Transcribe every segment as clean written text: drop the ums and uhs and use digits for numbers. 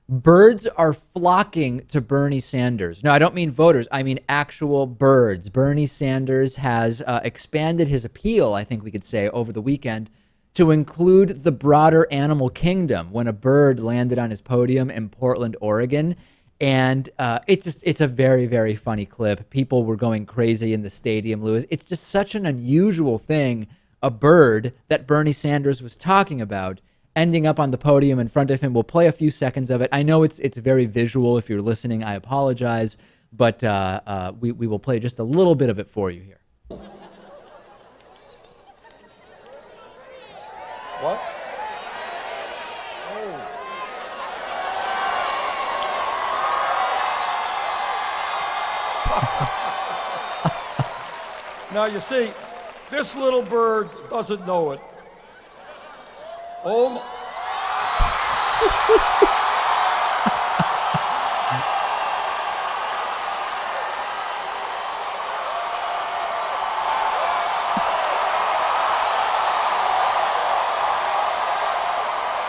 Birds are flocking to Bernie Sanders. No, I don't mean voters. I mean actual birds. Bernie Sanders has expanded his appeal, I think we could say, over the weekend to include the broader animal kingdom when a bird landed on his podium in Portland, Oregon. And it's a very, very funny clip. People were going crazy in the stadium, Lewis. It's just such an unusual thing, a bird that Bernie Sanders was talking about ending up on the podium in front of him. We'll play a few seconds of it. I know it's very visual. If you're listening, I apologize, but we will play just a little bit of it for you here. What? Oh. Now you see, this little bird doesn't know it. Oh my.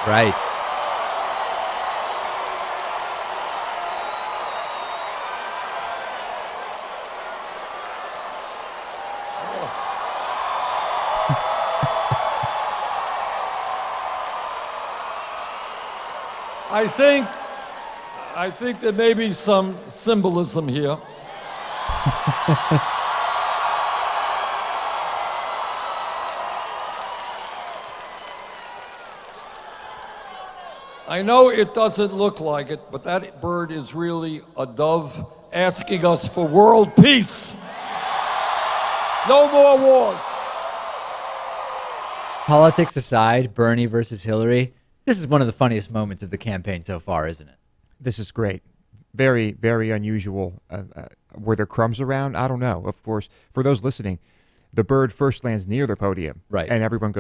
Right. I think there may be some symbolism here. I know it doesn't look like it, but that bird is really a dove asking us for world peace. No more wars. Politics aside, Bernie versus Hillary, this is one of the funniest moments of the campaign so far, isn't it? This is great. Very, very unusual. Were there crumbs around? I don't know. Of course, for those listening, the bird first lands near the podium, right, and everyone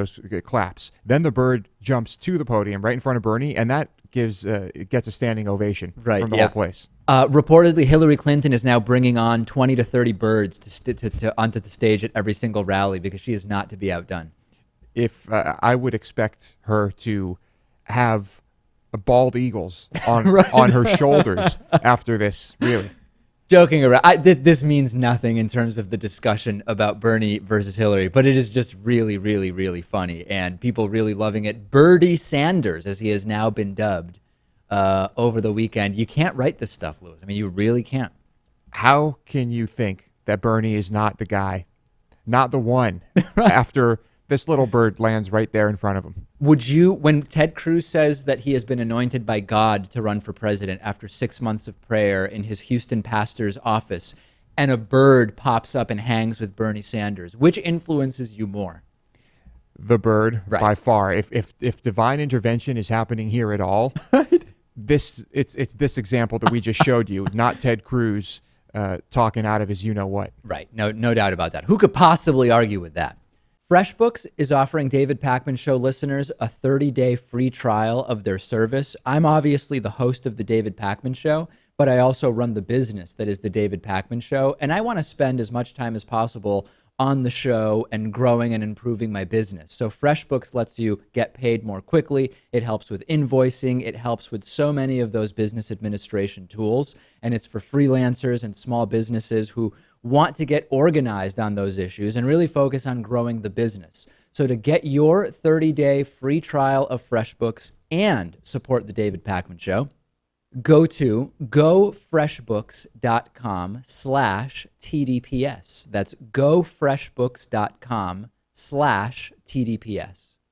claps. Then the bird jumps to the podium right in front of Bernie, and that gets a standing ovation from the whole place. Reportedly, Hillary Clinton is now bringing on 20 to 30 birds to onto the stage at every single rally because she is not to be outdone. If I would expect her to have bald eagles on right. on her shoulders after this, really. Joking around, this means nothing in terms of the discussion about Bernie versus Hillary, but it is just really, really, really funny, and people really loving it. Birdie Sanders, as he has now been dubbed over the weekend. You can't write this stuff, Lewis. I mean, you really can't. How can you think that Bernie is not the guy, not the one, after this little bird lands right there in front of him? Would you, when Ted Cruz says that he has been anointed by God to run for president after 6 months of prayer in his Houston pastor's office, and a bird pops up and hangs with Bernie Sanders, which influences you more? The bird, right, by far. If divine intervention is happening here at all, right, it's this example that we just showed you, not Ted Cruz talking out of his you-know-what. Right, no doubt about that. Who could possibly argue with that? FreshBooks is offering David Pakman Show listeners a 30-day free trial of their service. I'm obviously the host of the David Pakman Show, but I also run the business that is the David Pakman Show, and I want to spend as much time as possible on the show and growing and improving my business. So FreshBooks lets you get paid more quickly. It helps with invoicing. It helps with so many of those business administration tools, and it's for freelancers and small businesses who want to get organized on those issues and really focus on growing the business. So to get your 30-day free trial of FreshBooks and support the David Pakman Show, go to gofreshbooks.com/TDPS. That's gofreshbooks.com/TDPS.